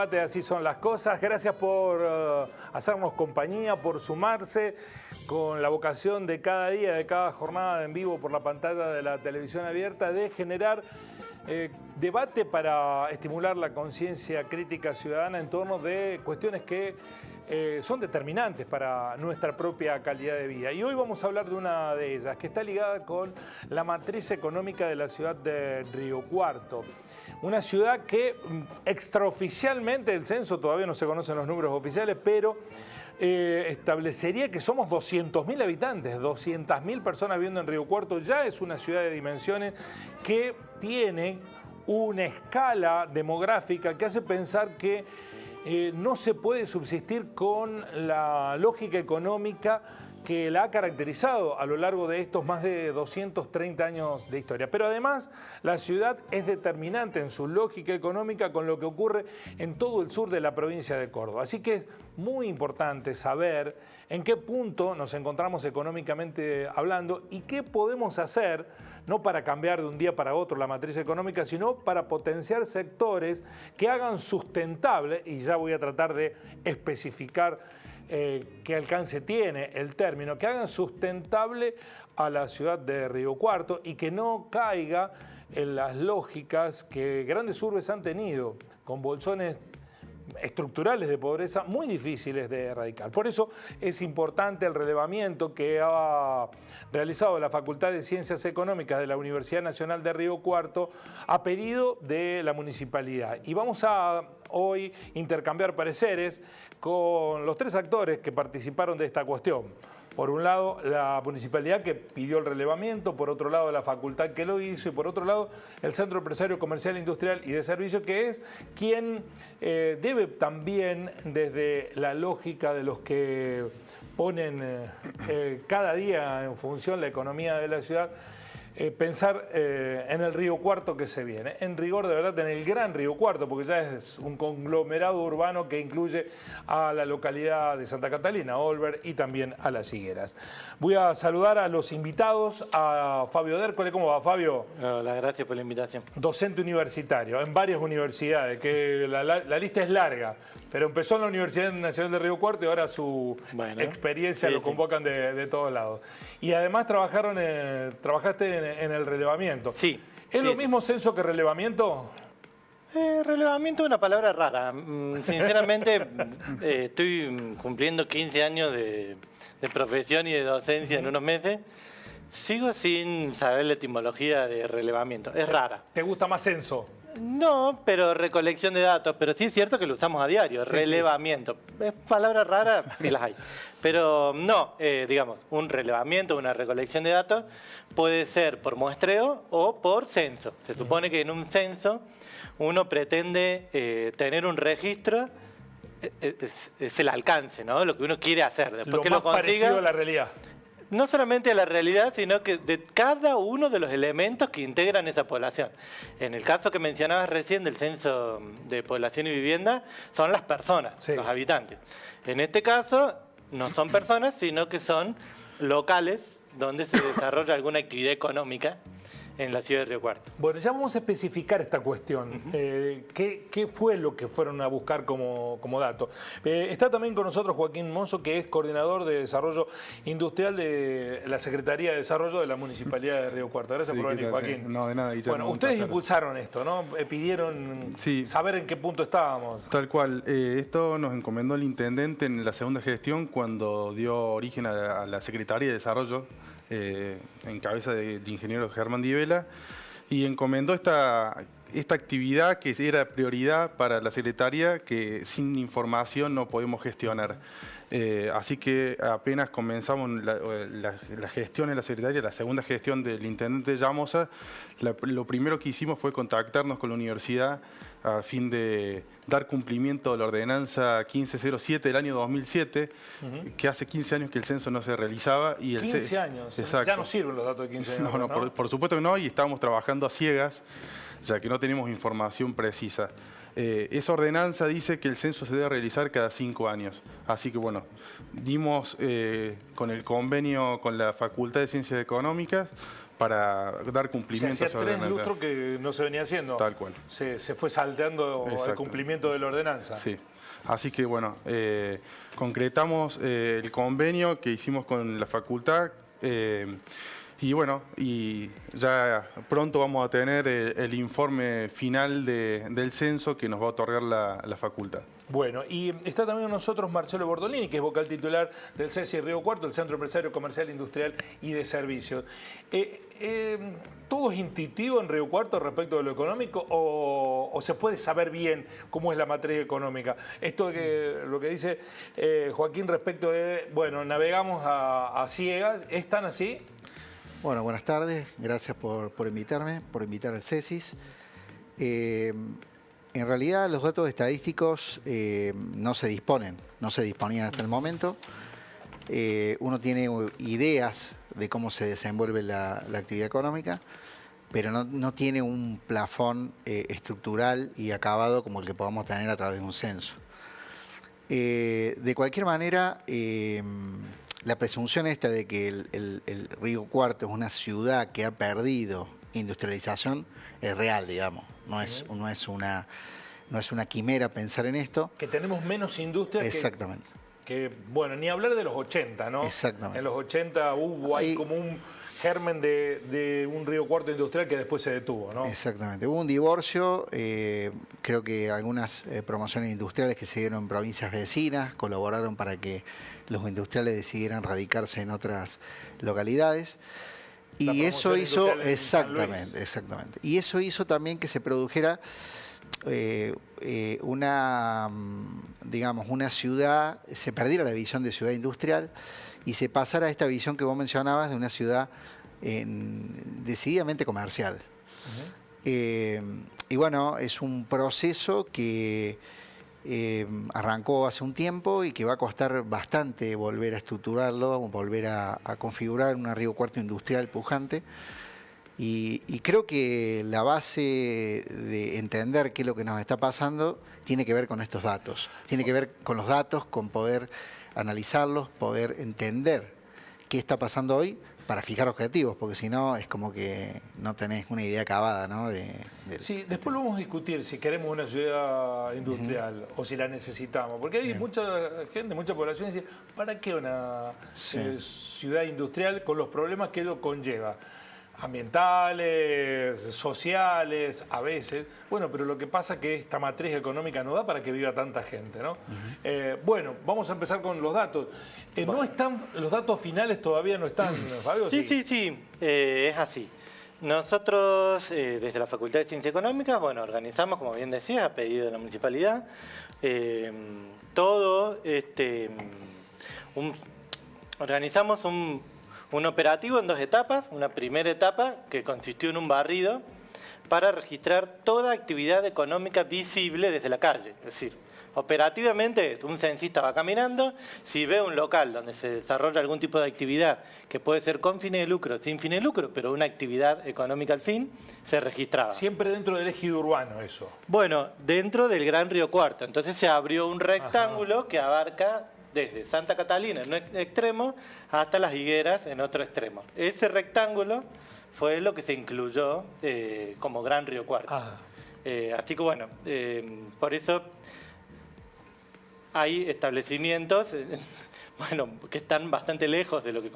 debate Así son las cosas. Gracias por hacernos compañía, por sumarse con la vocación de cada día, de cada jornada en vivo por la pantalla de la televisión abierta, de generar debate para estimular la conciencia crítica ciudadana en torno de cuestiones que son determinantes para nuestra propia calidad de vida. Y hoy vamos a hablar de una de ellas, que está ligada con la matriz económica de la ciudad de Río Cuarto. Una ciudad que extraoficialmente, el censo todavía no se conocen los números oficiales, pero establecería que somos 200.000 habitantes, 200.000 personas viviendo en Río Cuarto. Ya es una ciudad de dimensiones que tiene una escala demográfica que hace pensar que no se puede subsistir con la lógica económica que la ha caracterizado a lo largo de estos más de 230 años de historia. Pero además la ciudad es determinante en su lógica económica con lo que ocurre en todo el sur de la provincia de Córdoba. Así que es muy importante saber en qué punto nos encontramos económicamente hablando y qué podemos hacer, no para cambiar de un día para otro la matriz económica, sino para potenciar sectores que hagan sustentable, y ya voy a tratar de especificar qué alcance tiene el término, que hagan sustentable a la ciudad de Río Cuarto y que no caiga en las lógicas que grandes urbes han tenido, con bolsones estructurales de pobreza muy difíciles de erradicar. Por eso es importante el relevamiento que ha realizado la Facultad de Ciencias Económicas de la Universidad Nacional de Río Cuarto a pedido de la municipalidad. Y vamos a hoy intercambiar pareceres con los tres actores que participaron de esta cuestión. Por un lado, la municipalidad que pidió el relevamiento, por otro lado, la facultad que lo hizo y por otro lado, el Centro Empresario Comercial, Industrial y de Servicio, que es quien debe también, desde la lógica de los que ponen cada día en función la economía de la ciudad, pensar en el Río Cuarto que se viene. En rigor, de verdad, en el Gran Río Cuarto, porque ya es un conglomerado urbano que incluye a la localidad de Santa Catalina, Olver y también a Las Higueras. Voy a saludar a los invitados, a Fabio Dércole. ¿Cómo va, Fabio? Hola, gracias por la invitación. Docente universitario en varias universidades, que la lista es larga, pero empezó en la Universidad Nacional de Río Cuarto y ahora su experiencia lo convocan de todos lados. Y además trabajaste en el relevamiento. Sí. ¿Es lo mismo censo que relevamiento? Relevamiento es una palabra rara. Sinceramente, estoy cumpliendo 15 años de profesión y de docencia en unos meses. Sigo sin saber la etimología de relevamiento. Es rara. ¿Te gusta más censo? No, pero recolección de datos. Pero sí es cierto que lo usamos a diario. Sí, relevamiento. Sí. Es palabra rara, sí las hay. Pero no, digamos, un relevamiento, una recolección de datos puede ser por muestreo o por censo. Se supone que en un censo uno pretende tener un registro, es el alcance, ¿no? Lo que uno quiere hacer. Después que lo más parecido a la realidad. No solamente a la realidad, sino que de cada uno de los elementos que integran esa población. En el caso que mencionabas recién del censo de población y vivienda, son las personas, sí, los habitantes. En este caso, no son personas, sino que son locales donde se desarrolla alguna actividad económica en la ciudad de Río Cuarto. Bueno, ya vamos a especificar esta cuestión. ¿Qué fue lo que fueron a buscar como dato? Está también con nosotros Joaquín Mozo, que es coordinador de desarrollo industrial de la Secretaría de Desarrollo de la Municipalidad de Río Cuarto. Gracias por venir, Joaquín. No, de nada. Bueno, ustedes impulsaron esto, ¿no? Pidieron saber en qué punto estábamos. Tal cual. Esto nos encomendó el intendente en la segunda gestión cuando dio origen a la Secretaría de Desarrollo, en cabeza de ingeniero Germán Di Vela, y encomendó esta actividad que era prioridad para la Secretaría, que sin información no podemos gestionar. Así que apenas comenzamos la gestión en la Secretaría, la segunda gestión del intendente Llamosa, lo primero que hicimos fue contactarnos con la universidad a fin de dar cumplimiento a la ordenanza 1507 del año 2007, que hace 15 años que el censo no se realizaba. Y 15 años, exacto. Ya no sirven los datos de 15 años. No, por supuesto que no, y estábamos trabajando a ciegas, ya que no tenemos información precisa. Esa ordenanza dice que el censo se debe realizar cada 5 años. Así que bueno, dimos con el convenio con la Facultad de Ciencias Económicas para dar cumplimiento Se hacía a esa 3 lustros que no se venía haciendo. Tal cual. Se fue salteando el cumplimiento de la ordenanza. Sí. Así que bueno, concretamos el convenio que hicimos con la facultad y bueno, y ya pronto vamos a tener el informe final del censo que nos va a otorgar la facultad. Bueno, y está también con nosotros Marcelo Bordolini, que es vocal titular del CESI Río Cuarto, el Centro Empresario Comercial, Industrial y de Servicios. ¿Todo es intuitivo en Río Cuarto respecto de lo económico o se puede saber bien cómo es la matriz económica? Esto lo que dice Joaquín respecto de, bueno, navegamos a ciegas, ¿es tan así? Bueno, buenas tardes, gracias por invitarme, por invitar al CESIS. En realidad los datos estadísticos no se disponían hasta el momento. Uno tiene ideas de cómo se desenvuelve la actividad económica, pero no tiene un plafón estructural y acabado como el que podamos tener a través de un censo. De cualquier manera, la presunción esta de que el Río Cuarto es una ciudad que ha perdido industrialización es real, digamos. No es una quimera pensar en esto. Que tenemos menos industria. Exactamente. Que, bueno, ni hablar de los 80, ¿no? Exactamente. En los 80 hubo ahí como un germen de un Río Cuarto industrial que después se detuvo, ¿no? Exactamente. Hubo un divorcio, creo que algunas promociones industriales que se dieron en provincias vecinas colaboraron para que los industriales decidieran radicarse en otras localidades. Y eso hizo, exactamente. Y eso hizo también que se produjera una ciudad, se perdiera la visión de ciudad industrial y se pasara a esta visión que vos mencionabas de una ciudad decididamente comercial. Y bueno, es un proceso que arrancó hace un tiempo y que va a costar bastante volver a estructurarlo, volver a configurar un Río Cuarto industrial pujante. Y creo que la base de entender qué es lo que nos está pasando tiene que ver con estos datos. Tiene que ver con los datos, con poder analizarlos, poder entender qué está pasando hoy para fijar objetivos, porque si no es como que no tenés una idea acabada, ¿no? Sí, después lo vamos a discutir si queremos una ciudad industrial o si la necesitamos, porque hay mucha gente, mucha población que dice, ¿para qué una ciudad industrial con los problemas que ello conlleva? Ambientales, sociales, a veces. Bueno, pero lo que pasa es que esta matriz económica no da para que viva tanta gente, ¿no? Bueno, vamos a empezar con los datos. ¿No están, los datos finales todavía no están, Fabio? Sí, es así. Nosotros, desde la Facultad de Ciencias Económicas, bueno, organizamos, como bien decías, a pedido de la municipalidad, organizamos un operativo en 2 etapas. Una primera etapa que consistió en un barrido para registrar toda actividad económica visible desde la calle. Es decir, operativamente un censista va caminando, si ve un local donde se desarrolla algún tipo de actividad que puede ser con fines de lucro, sin fines de lucro, pero una actividad económica al fin, se registraba. Siempre dentro del ejido urbano eso. Bueno, dentro del Gran Río Cuarto. Entonces se abrió un rectángulo que abarca desde Santa Catalina en un extremo hasta Las Higueras en otro extremo. Ese rectángulo fue lo que se incluyó como Gran Río Cuarto. Así que bueno, por eso hay establecimientos que están bastante lejos de lo que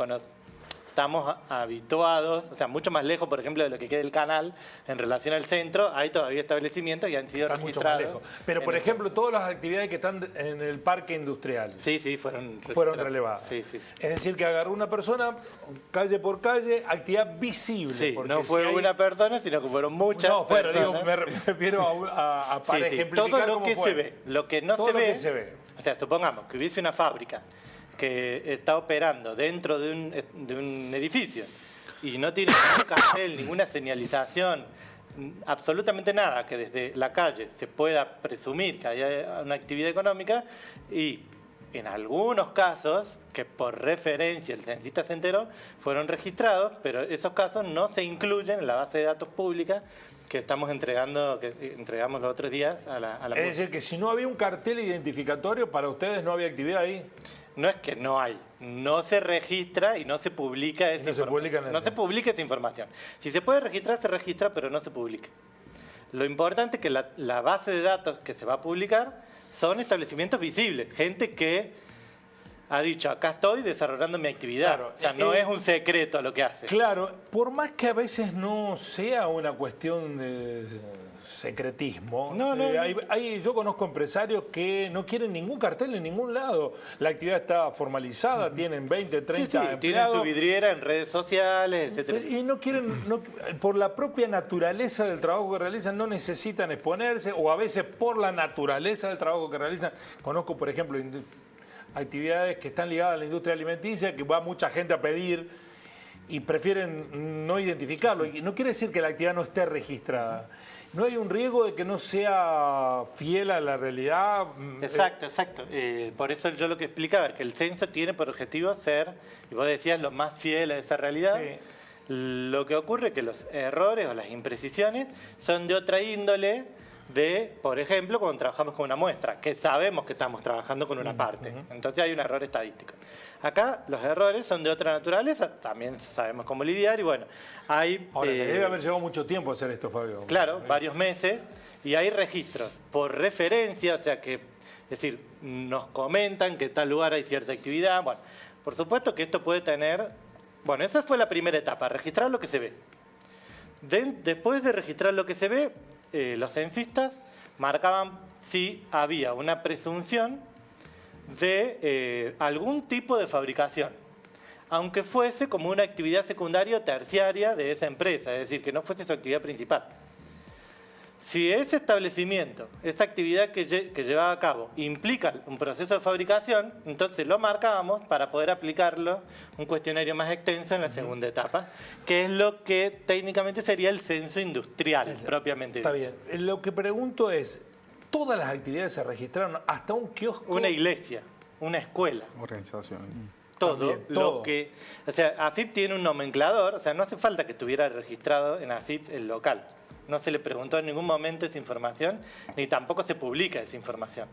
estamos habituados, o sea, mucho más lejos, por ejemplo, de lo que queda el canal en relación al centro. Hay todavía establecimientos y han sido registrados. Mucho más lejos. Pero, por ejemplo, todas las actividades que están en el parque industrial. Sí, fueron relevadas. Sí. Es decir, que agarró una persona, calle por calle, actividad visible. Sí, no fue una persona, sino que fueron muchas. No, me refiero para ejemplificar todo lo que se ve. Lo que no se ve. O sea, supongamos que hubiese una fábrica que está operando dentro de un edificio y no tiene ningún cartel, ninguna señalización, absolutamente nada, que desde la calle se pueda presumir que haya una actividad económica, y en algunos casos, que por referencia el censista se enteró, fueron registrados, pero esos casos no se incluyen en la base de datos pública que estamos entregamos los otros días a la Es decir, que si no había un cartel identificatorio, para ustedes no había actividad ahí. no es que no hay, no se registra y no se publica esa información. No se publica esa información. Si se puede registrar, se registra, pero no se publica. Lo importante es que la base de datos que se va a publicar son establecimientos visibles, gente que ha dicho, acá estoy desarrollando mi actividad. Claro, o sea, no es un secreto lo que hace. Claro, por más que a veces no sea una cuestión de secretismo, yo conozco empresarios que no quieren ningún cartel en ningún lado. La actividad está formalizada, tienen 20, 30 empleados. Tienen su vidriera en redes sociales, etcétera. Y no quieren, por la propia naturaleza del trabajo que realizan, no necesitan exponerse, o a veces por la naturaleza del trabajo que realizan. Conozco, por ejemplo, actividades que están ligadas a la industria alimenticia, que va mucha gente a pedir y prefieren no identificarlo. Y no quiere decir que la actividad no esté registrada. ¿No hay un riesgo de que no sea fiel a la realidad? Exacto. Por eso yo lo que explicaba es que el censo tiene por objetivo ser, y vos decías, lo más fiel a esa realidad. Sí. Lo que ocurre es que los errores o las imprecisiones son de otra índole, por ejemplo, cuando trabajamos con una muestra, que sabemos que estamos trabajando con una parte. Entonces hay un error estadístico. Acá los errores son de otra naturaleza, también sabemos cómo lidiar y bueno, hay... Ahora, debe haber llevado mucho tiempo hacer esto, Fabio. Claro, varios meses, y hay registros por referencia, o sea que, es decir, nos comentan que en tal lugar hay cierta actividad. Bueno, por supuesto que esto puede tener... Bueno, esa fue la primera etapa, registrar lo que se ve. Después de registrar lo que se ve, los censistas marcaban si había una presunción de algún tipo de fabricación, aunque fuese como una actividad secundaria o terciaria de esa empresa, es decir, que no fuese su actividad principal. Si ese establecimiento, esa actividad que llevaba a cabo, implica un proceso de fabricación, entonces lo marcábamos para poder aplicarlo un cuestionario más extenso en la segunda etapa, que es lo que técnicamente sería el censo industrial, propiamente dicho. Está bien. Lo que pregunto es, ¿todas las actividades se registraron hasta un kiosco? Una iglesia, una escuela. Organización. Todo. También, todo. O sea, AFIP tiene un nomenclador, o sea, no hace falta que estuviera registrado en AFIP el local. No se le preguntó en ningún momento esa información, ni tampoco se publica esa información.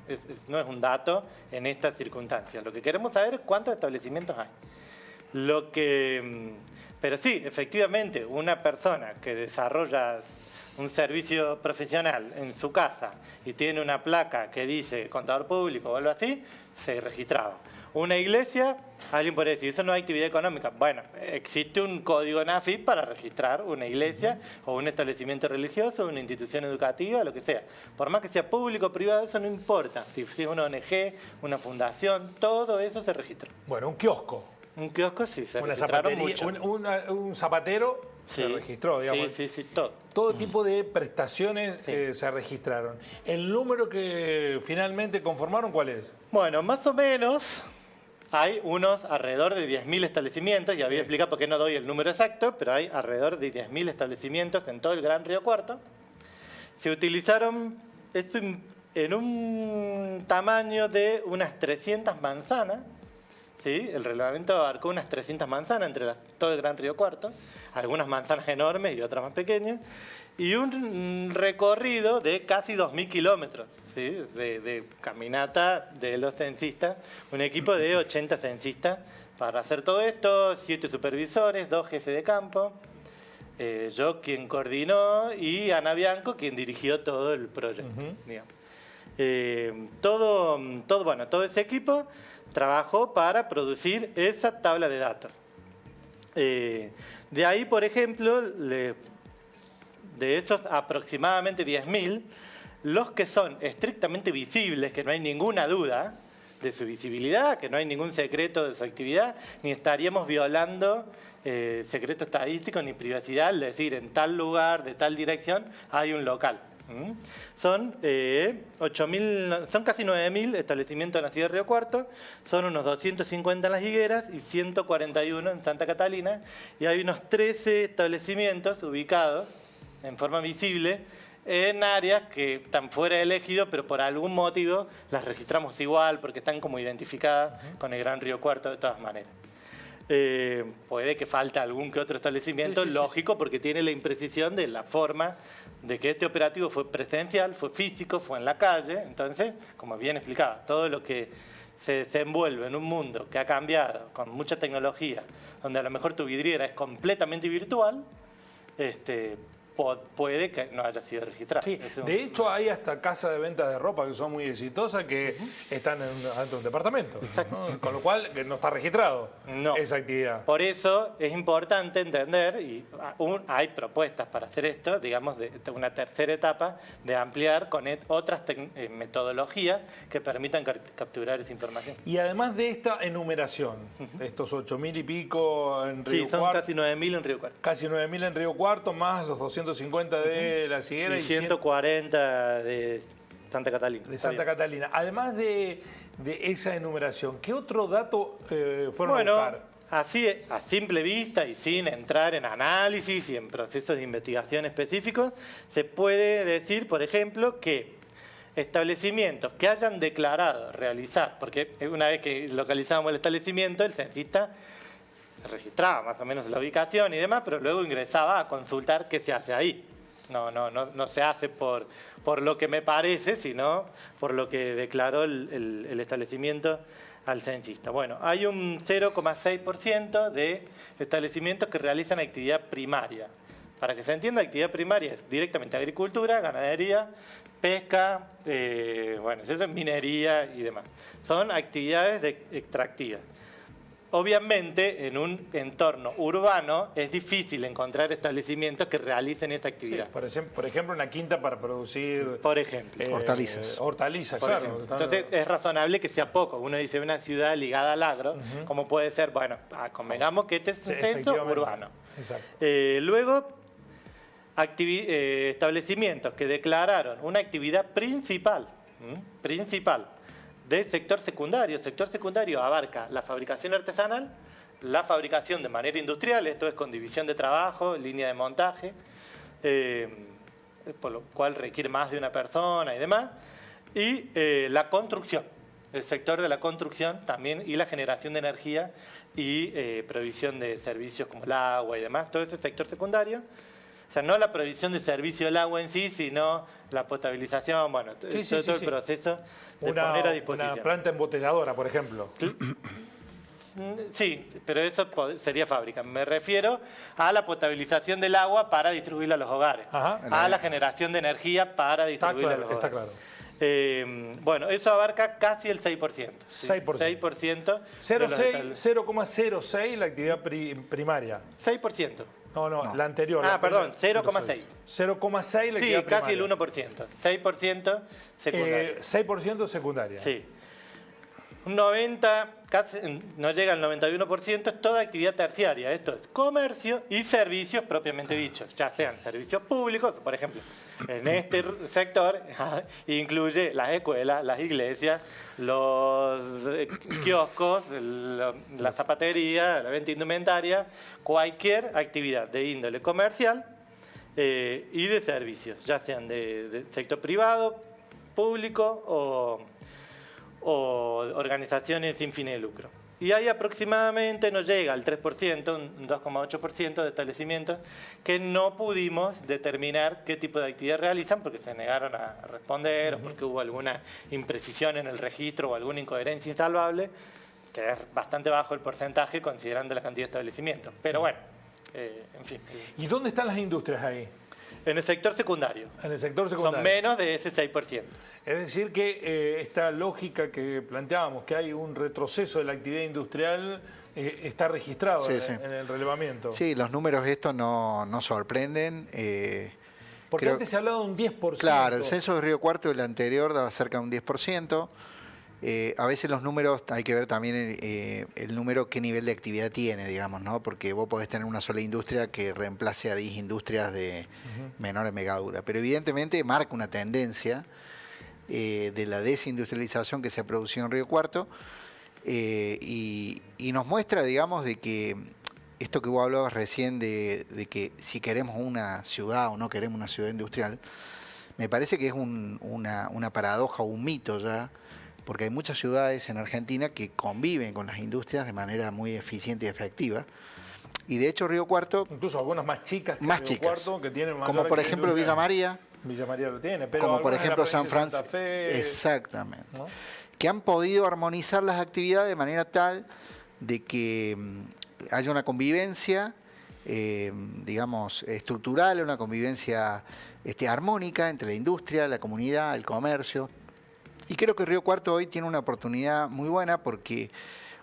No es un dato en estas circunstancias. Lo que queremos saber es cuántos establecimientos hay. Pero sí, efectivamente, una persona que desarrolla un servicio profesional en su casa y tiene una placa que dice contador público o algo así, se registraba. Una iglesia, alguien podría decir, eso no es actividad económica. Bueno, existe un código en AFIP para registrar una iglesia o un establecimiento religioso, una institución educativa, lo que sea. Por más que sea público o privado, eso no importa. Si es una ONG, una fundación, todo eso se registra. Bueno, un kiosco. Un kiosco sí, se una registraron zapatería, mucho. Un zapatero se registró, digamos. Sí, todo. Todo tipo de prestaciones se registraron. ¿El número que finalmente conformaron cuál es? Bueno, más o menos hay unos alrededor de 10.000 establecimientos, y había explicado por qué no doy el número exacto, pero hay alrededor de 10.000 establecimientos en todo el Gran Río Cuarto. Se utilizaron esto en un tamaño de unas 300 manzanas. ¿Sí? El relevamiento abarcó unas 300 manzanas entre todo el Gran Río Cuarto, algunas manzanas enormes y otras más pequeñas, y un recorrido de casi 2.000 kilómetros, ¿sí? de caminata de los censistas, un equipo de 80 censistas para hacer todo esto, 7 supervisores, 2 jefes de campo, yo quien coordinó y Ana Bianco quien dirigió todo el proyecto. Todo ese equipo trabajó para producir esa tabla de datos. De ahí, por ejemplo, de esos aproximadamente 10.000, los que son estrictamente visibles, que no hay ninguna duda de su visibilidad, que no hay ningún secreto de su actividad, ni estaríamos violando secreto estadístico ni privacidad, es decir, en tal lugar, de tal dirección, hay un local. Son son casi 9.000 establecimientos en la ciudad de Río Cuarto, son unos 250 en Las Higueras y 141 en Santa Catalina, y hay unos 13 establecimientos ubicados en forma visible en áreas que están fuera del ejido, pero por algún motivo las registramos igual porque están como identificadas con el Gran Río Cuarto de todas maneras. Puede que falte algún que otro establecimiento, lógico, porque tiene la imprecisión de la forma de que este operativo fue presencial, fue físico, fue en la calle. Entonces, como bien explicaba, todo lo que se desenvuelve en un mundo que ha cambiado con mucha tecnología, donde a lo mejor tu vidriera es completamente virtual, puede que no haya sido registrada. Sí, de hecho hay hasta casas de venta de ropa que son muy exitosas que están dentro de un departamento, ¿no? Con lo cual que no está registrado esa actividad. Por eso es importante entender, y hay propuestas para hacer esto, digamos, de una tercera etapa, de ampliar con otras metodologías que permitan capturar esa información. Y además de esta enumeración, de estos 8.000 y pico en Río Sí, son Cuarto, casi 9.000 en Río Cuarto. casi 9.000 en Río Cuarto, más los 250 de La Higuera Y 140 de Santa Catalina. de Santa Catalina. Además de esa enumeración, ¿qué otro dato fueron a buscar? Así, a simple vista y sin entrar en análisis y en procesos de investigación específicos, se puede decir, por ejemplo, que establecimientos que hayan declarado realizar, porque una vez que localizábamos el establecimiento, el censista registraba más o menos la ubicación y demás, pero luego ingresaba a consultar qué se hace ahí. No se hace por lo que me parece, sino por lo que declaró el establecimiento al censista. Bueno, hay un 0,6% de establecimientos que realizan actividad primaria. Para que se entienda, actividad primaria es directamente agricultura, ganadería, pesca, eso es minería y demás. Son actividades extractivas. Obviamente, en un entorno urbano es difícil encontrar establecimientos que realicen esa actividad. Sí, por ejemplo, una quinta para producir... Por ejemplo. Hortalizas. Hortalizas, Por claro. ejemplo. Entonces, es razonable que sea poco. Uno dice una ciudad ligada al agro, como puede ser, convengamos que este es un censo urbano. Exacto. Luego, establecimientos que declararon una actividad principal del sector secundario. El sector secundario abarca la fabricación artesanal, la fabricación de manera industrial, esto es con división de trabajo, línea de montaje, por lo cual requiere más de una persona y demás, y la construcción, el sector de la construcción también, y la generación de energía y provisión de servicios como el agua y demás, todo esto es sector secundario. O sea, no la provisión de servicio del agua en sí, sino la potabilización, todo el proceso de poner a disposición. Una planta embotelladora, por ejemplo. Sí, pero eso sería fábrica. Me refiero a la potabilización del agua para distribuirla a los hogares. A la generación de energía para distribuirla a los hogares. Está claro. Eso abarca casi el 6%. 6%. 0,06 la actividad primaria. 6%. No, la anterior. Perdón, 0,6. 0,6 la actividad primaria. Sí, casi el 1%. 6% secundaria. 6% secundaria. Sí. Un 90, casi, no llega al 91%, es toda actividad terciaria. Esto es comercio y servicios propiamente dichos, ya sean servicios públicos, por ejemplo. En este sector incluye las escuelas, las iglesias, los kioscos, la zapatería, la venta de indumentaria, cualquier actividad de índole comercial y de servicios, ya sean de sector privado, público o organizaciones sin fines de lucro. Y ahí aproximadamente nos llega al 3%, un 2,8% de establecimientos que no pudimos determinar qué tipo de actividad realizan porque se negaron a responder o porque hubo alguna imprecisión en el registro o alguna incoherencia insalvable, que es bastante bajo el porcentaje considerando la cantidad de establecimientos. Pero bueno, en fin. ¿Y dónde están las industrias ahí? En el sector secundario. En el sector secundario. Son menos de ese 6%. Es decir que esta lógica que planteábamos, que hay un retroceso de la actividad industrial, está registrado en el relevamiento. Sí, los números estos no sorprenden. Porque antes se hablaba de un 10%. Claro, el censo de Río Cuarto, el anterior, daba cerca de un 10%. A veces los números, hay que ver también el número, qué nivel de actividad tiene, digamos, ¿no? Porque vos podés tener una sola industria que reemplace a 10 industrias de menor envergadura. Pero evidentemente marca una tendencia de la desindustrialización que se ha producido en Río Cuarto y nos muestra, digamos, de que esto que vos hablabas recién de que si queremos una ciudad o no queremos una ciudad industrial, me parece que es una paradoja o un mito ya, porque hay muchas ciudades en Argentina que conviven con las industrias de manera muy eficiente y efectiva. Y de hecho Río Cuarto... Incluso algunas más chicas que más Río chicas, Cuarto, que tienen como por ejemplo industria. Villa María. Villa María lo tiene, pero como por ejemplo San Francisco. Exactamente. ¿No? que han podido armonizar las actividades de manera tal de que haya una convivencia, digamos, estructural, una convivencia armónica entre la industria, la comunidad, el comercio. Y creo que Río Cuarto hoy tiene una oportunidad muy buena porque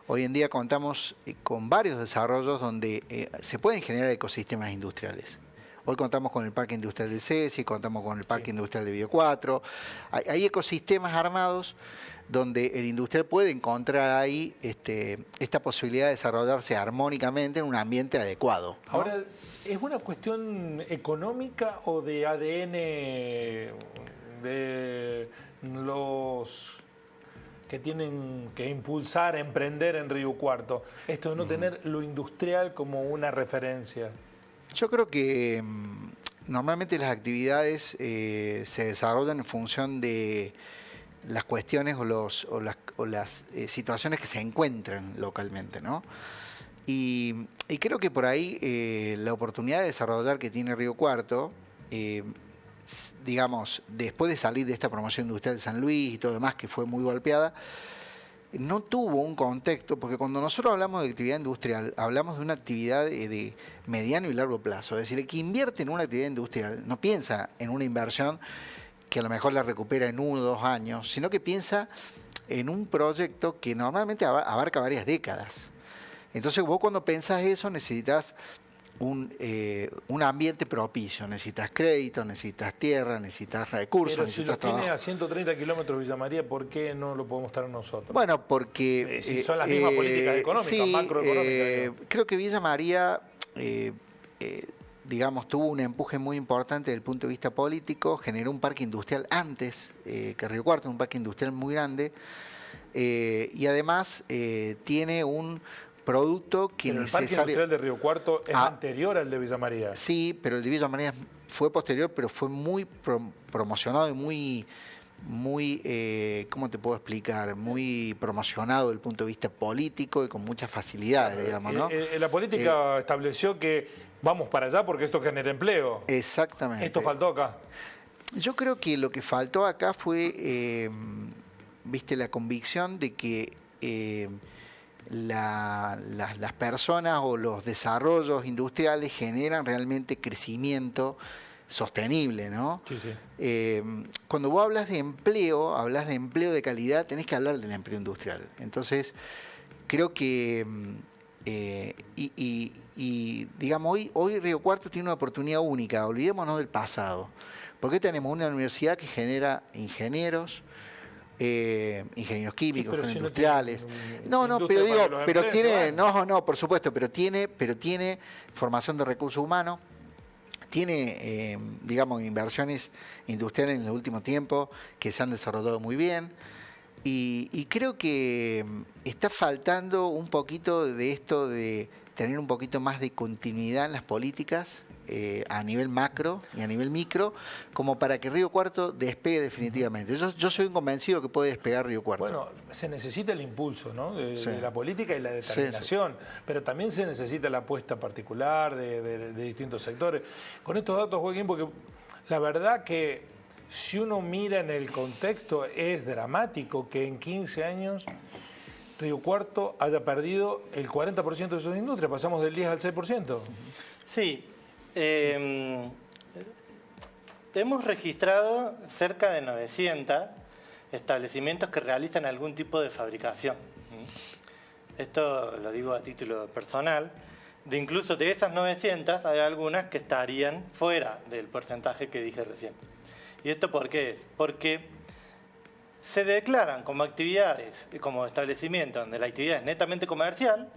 hoy en día contamos con varios desarrollos donde se pueden generar ecosistemas industriales. Hoy contamos con el Parque Industrial del CESI, contamos con el Parque Industrial de Bio 4. Hay ecosistemas armados donde el industrial puede encontrar ahí esta posibilidad de desarrollarse armónicamente en un ambiente adecuado, ¿no? Ahora, ¿es una cuestión económica o de ADN de los que tienen que impulsar, emprender en Río Cuarto? Esto de no tener lo industrial como una referencia. Yo creo que normalmente las actividades se desarrollan en función de las cuestiones o las situaciones que se encuentran localmente, ¿no? Y creo que por ahí la oportunidad de desarrollar que tiene Río Cuarto, digamos, después de salir de esta promoción industrial de San Luis y todo demás, que fue muy golpeada, no tuvo un contexto, porque cuando nosotros hablamos de actividad industrial, hablamos de una actividad de mediano y largo plazo. Es decir, el que invierte en una actividad industrial no piensa en una inversión que a lo mejor la recupera en 1 o 2 años, sino que piensa en un proyecto que normalmente abarca varias décadas. Entonces vos cuando pensás eso necesitas un ambiente propicio, necesitas crédito, necesitas tierra, necesitas recursos, Pero si necesitas lo tiene trabajo. a 130 kilómetros Villa María, ¿por qué no lo podemos traer nosotros? Bueno, porque... Si son las mismas políticas económicas, sí, macroeconómicas. creo que Villa María, digamos, tuvo un empuje muy importante desde el punto de vista político, generó un parque industrial antes que Río Cuarto, un parque industrial muy grande, y además tiene un producto que Pero el Parque Industrial de Río Cuarto es anterior al de Villa María. Sí, pero el de Villa María fue posterior, pero fue muy promocionado y muy, ¿cómo te puedo explicar? Muy promocionado desde el punto de vista político y con muchas facilidades, digamos, ¿no? La política estableció que vamos para allá porque esto genera empleo. Exactamente. Esto faltó acá. Yo creo que lo que faltó acá fue, viste, la convicción de que las personas o los desarrollos industriales generan realmente crecimiento sostenible, ¿no? Sí, sí. Cuando vos hablas de empleo de calidad, tenés que hablar del empleo industrial. Entonces, creo que, digamos, hoy Río Cuarto tiene una oportunidad única, olvidémonos del pasado. Porque tenemos una universidad que genera ingenieros, ingenieros químicos, Sí, ingenieros industriales. Pero digo, pero tiene, por supuesto, pero tiene formación de recursos humanos, tiene, digamos, inversiones industriales en el último tiempo que se han desarrollado muy bien. Y creo que está faltando un poquito de esto de tener un poquito más de continuidad en las políticas a nivel macro y a nivel micro, como para que Río Cuarto despegue definitivamente. Yo soy un convencido que puede despegar Río Cuarto. Bueno, se necesita el impulso, ¿no? de la política y la Sí, determinación, pero también se necesita la apuesta particular de distintos sectores. Con estos datos, Joaquín, porque la verdad que si uno mira en el contexto es dramático que en 15 años Río Cuarto haya perdido el 40% de sus industrias, pasamos del 10 al 6%. Sí. Hemos registrado cerca de 900 establecimientos que realizan algún tipo de fabricación. Esto lo digo a título personal. Incluso de esas 900 hay algunas que estarían fuera del porcentaje que dije recién. ¿Y esto por qué es? Porque se declaran como actividades, como establecimientos donde la actividad es netamente comercial,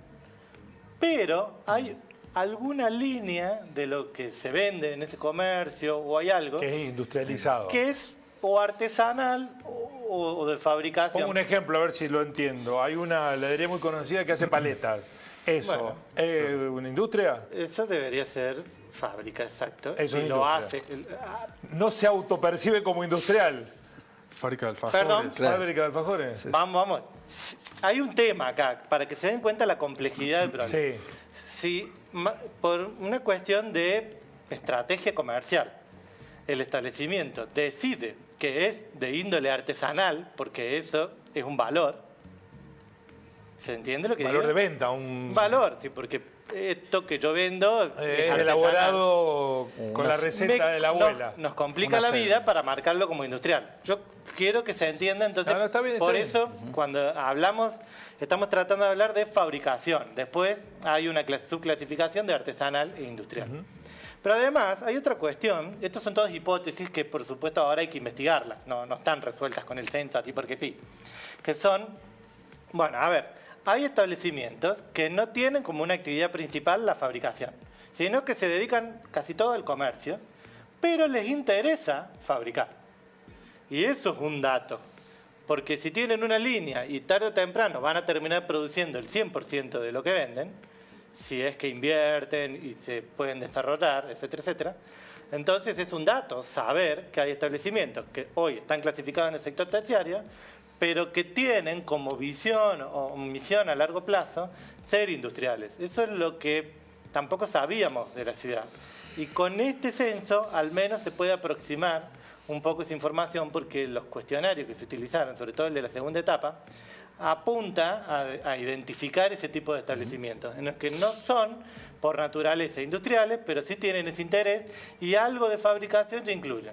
pero hay alguna línea de lo que se vende en ese comercio o hay algo Que es industrializado. que es o artesanal o de fabricación. Pongo un ejemplo a ver si lo entiendo. Hay una heladería muy conocida que hace paletas. Eso, Bueno, ¿es una industria? Eso debería ser fábrica, exacto. Eso y es lo industria. hace. No se autopercibe como industrial. Fábrica de alfajores. Perdón. Claro. ¿Fábrica de alfajores? Vamos. Hay un tema acá, para que se den cuenta la complejidad del problema. Sí. Si por una cuestión de estrategia comercial, el establecimiento decide que es de índole artesanal, porque eso es un valor. ¿Se entiende lo que digo? Valor de venta, un Valor, sí, porque esto que yo vendo es artesanal. elaborado con la receta de la abuela. Nos complica la vida para marcarlo como industrial. Yo quiero que se entienda, entonces, No, está bien, por bien. eso, cuando hablamos, estamos tratando de hablar de fabricación. Después hay una subclasificación de artesanal e industrial. Pero además hay otra cuestión, estas son todas hipótesis que por supuesto ahora hay que investigarlas, no están resueltas con el censo así porque sí, que son, bueno, a ver, hay establecimientos que no tienen como una actividad principal la fabricación, sino que se dedican casi todo al comercio, pero les interesa fabricar. Y eso es un dato, porque si tienen una línea y tarde o temprano van a terminar produciendo el 100% de lo que venden, si es que invierten y se pueden desarrollar, etcétera, etcétera. Entonces es un dato saber que hay establecimientos que hoy están clasificados en el sector terciario, pero que tienen como visión o misión a largo plazo ser industriales. Eso es lo que tampoco sabíamos de la ciudad. Y con este censo al menos se puede aproximar un poco esa información porque los cuestionarios que se utilizaron, sobre todo el de la segunda etapa, apunta a identificar ese tipo de establecimientos, en los que no son por naturaleza industriales, pero sí tienen ese interés y algo de fabricación ya incluyen.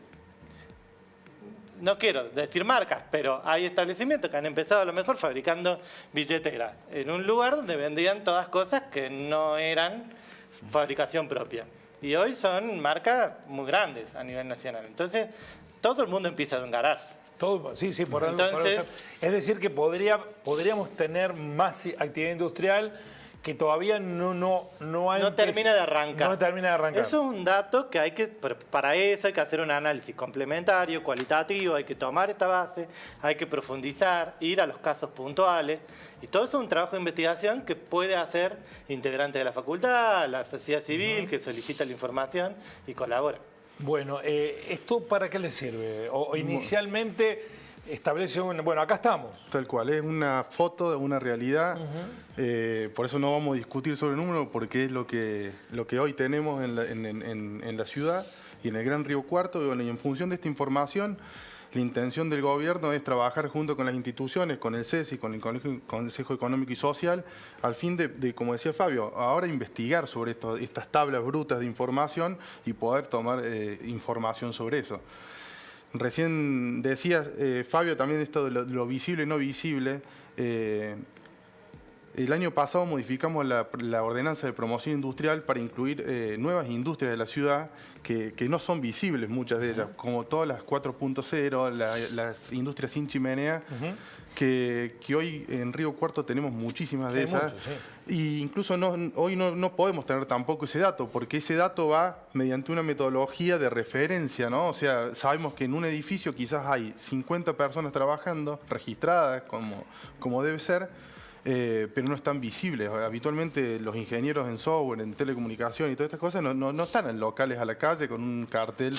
No quiero decir marcas, pero hay establecimientos que han empezado a lo mejor fabricando billeteras en un lugar donde vendían todas cosas que no eran fabricación propia. Y hoy son marcas muy grandes a nivel nacional. Entonces, todo el mundo empieza de un garage. Todo, sí, por algo. Entonces, es decir, que podríamos tener más actividad industrial que todavía no termina de arrancar. No termina de arrancar. Eso es un dato que para eso hay que hacer un análisis complementario, cualitativo, hay que tomar esta base, hay que profundizar, ir a los casos puntuales. Y todo eso es un trabajo de investigación que puede hacer integrante de la facultad, la sociedad civil, que solicita la información y colabora. Bueno, ¿esto para qué le sirve? O inicialmente establece un... Bueno, acá estamos. Tal cual, es una foto de una realidad. Por eso no vamos a discutir sobre el número, porque es lo que hoy tenemos en la ciudad y en el Gran Río Cuarto. Y, bueno, y en función de esta información, la intención del gobierno es trabajar junto con las instituciones, con el CESI, con el Consejo Económico y Social, al fin de, como decía Fabio, ahora investigar sobre estas tablas brutas de información y poder tomar información sobre eso. Recién decías, Fabio, también esto de lo visible y no visible. El año pasado modificamos la ordenanza de promoción industrial para incluir nuevas industrias de la ciudad que no son visibles, muchas de ellas, como todas las 4.0, las industrias sin chimenea, que hoy en Río Cuarto tenemos muchísimas de esas. Muchos, sí. Y incluso hoy no podemos tener tampoco ese dato, porque ese dato va mediante una metodología de referencia, ¿no? O sea, sabemos que en un edificio quizás hay 50 personas trabajando, registradas como debe ser, pero no están visibles. Habitualmente los ingenieros en software, en telecomunicación y todas estas cosas no están en locales a la calle con un cartel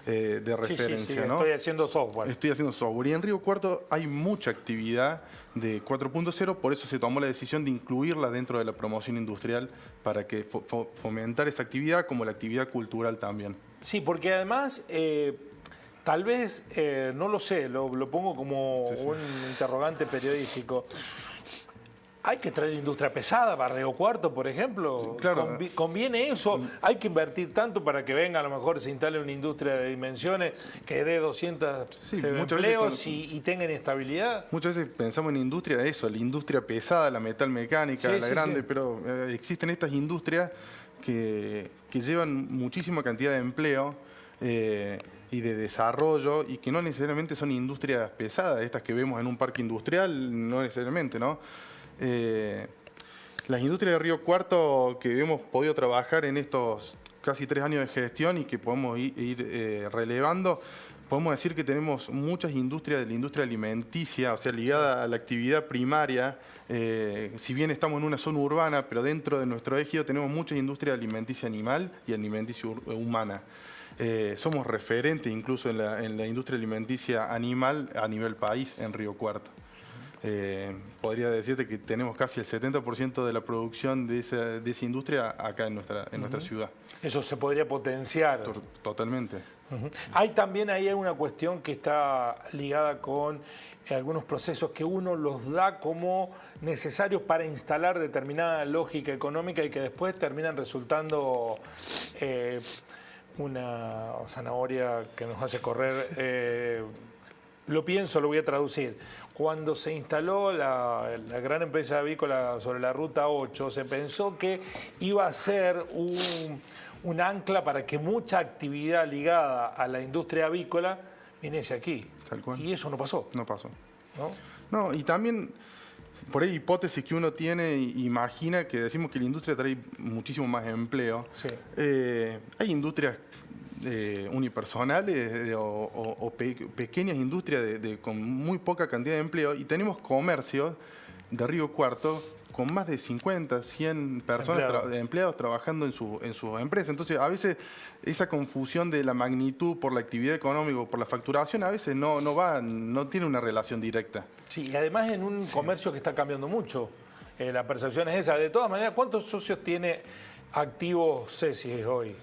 de referencia. Sí, ¿no? estoy haciendo software. Estoy haciendo software. Y en Río Cuarto hay mucha actividad de 4.0, por eso se tomó la decisión de incluirla dentro de la promoción industrial para que fomentar esa actividad como la actividad cultural también. Sí, porque además... tal vez, no lo sé, lo pongo como un interrogante periodístico. ¿Hay que traer industria pesada para Río Cuarto, por ejemplo? Claro. ¿Conviene eso? ¿Hay que invertir tanto para que venga, a lo mejor se instale una industria de dimensiones que dé 200 empleos y tenga estabilidad? Muchas veces pensamos en industria de eso, la industria pesada, la metalmecánica, la grande, pero existen estas industrias que llevan muchísima cantidad de empleo y de desarrollo y que no necesariamente son industrias pesadas, estas que vemos en un parque industrial, no necesariamente, ¿no? Las industrias de Río Cuarto que hemos podido trabajar en estos casi 3 años de gestión y que podemos ir relevando, podemos decir que tenemos muchas industrias de la industria alimenticia, o sea, ligada a la actividad primaria. Si bien estamos en una zona urbana, pero dentro de nuestro ejido tenemos mucha industria alimenticia animal y alimenticia humana. Somos referentes incluso en la industria alimenticia animal a nivel país en Río Cuarto. Podría decirte que tenemos casi el 70% de la producción de esa industria acá en nuestra ciudad. Eso se podría potenciar. Totalmente. Hay también ahí una cuestión que está ligada con algunos procesos que uno los da como necesarios para instalar determinada lógica económica y que después terminan resultando una zanahoria que nos hace correr. Lo pienso, lo voy a traducir. Cuando se instaló la gran empresa avícola sobre la Ruta 8, se pensó que iba a ser un ancla para que mucha actividad ligada a la industria avícola viniese aquí. Tal cual. Y eso no pasó. No pasó. ¿No? No, y también, por ahí hipótesis que uno tiene, imagina que decimos que la industria trae muchísimo más empleo. Sí. Hay industrias unipersonales o pequeñas industrias con muy poca cantidad de empleo, y tenemos comercios de Río Cuarto con más de 50, 100 personas, empleados trabajando en sus empresas. Entonces, a veces esa confusión de la magnitud por la actividad económica o por la facturación, a veces no tiene una relación directa. Sí, y además en un comercio que está cambiando mucho. La percepción es esa. De todas maneras, ¿cuántos socios tiene activos Ceci hoy?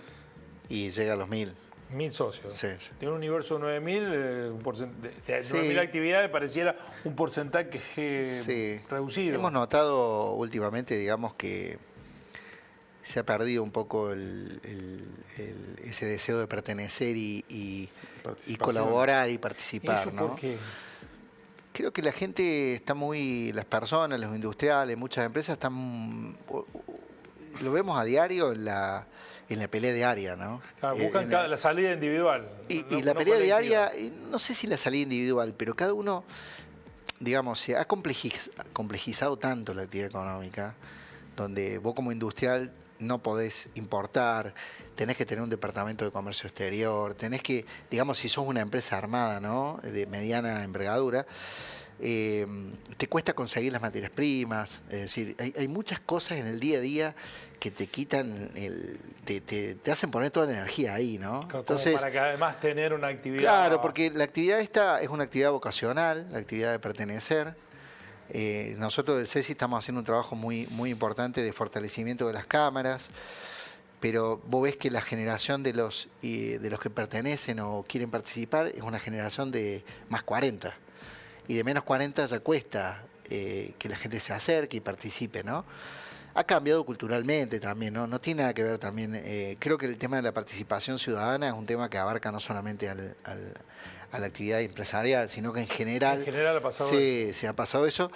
Y llega a los 1000. 1000 socios. Sí. Tiene un universo de 9000, de 9000 actividades, pareciera un porcentaje reducido. Hemos notado últimamente, digamos, que se ha perdido un poco ese deseo de pertenecer y colaborar y participar. ¿Y eso ¿no? por qué? Creo que la gente está las personas, los industriales, muchas empresas están, lo vemos a diario en la pelea diaria, ¿no? Claro, buscan la salida individual. Y la pelea diaria, no sé si la salida individual, pero cada uno, digamos, se ha complejizado tanto la actividad económica, donde vos como industrial no podés importar, tenés que tener un departamento de comercio exterior, tenés que, digamos, si sos una empresa armada, ¿no?, de mediana envergadura, te cuesta conseguir las materias primas, es decir, hay muchas cosas en el día a día que te quitan, te hacen poner toda la energía ahí, ¿no? Entonces, para que además tener una actividad... Claro, porque la actividad esta es una actividad vocacional, la actividad de pertenecer. Nosotros del CESI estamos haciendo un trabajo muy, muy importante de fortalecimiento de las cámaras, pero vos ves que la generación de los que pertenecen o quieren participar es una generación de más 40. Y de menos 40 ya cuesta que la gente se acerque y participe, ¿no? Ha cambiado culturalmente también, ¿no? No tiene nada que ver también. Creo que el tema de la participación ciudadana es un tema que abarca no solamente a la actividad empresarial, sino que en general... En general ha pasado eso. Sí, ha pasado eso.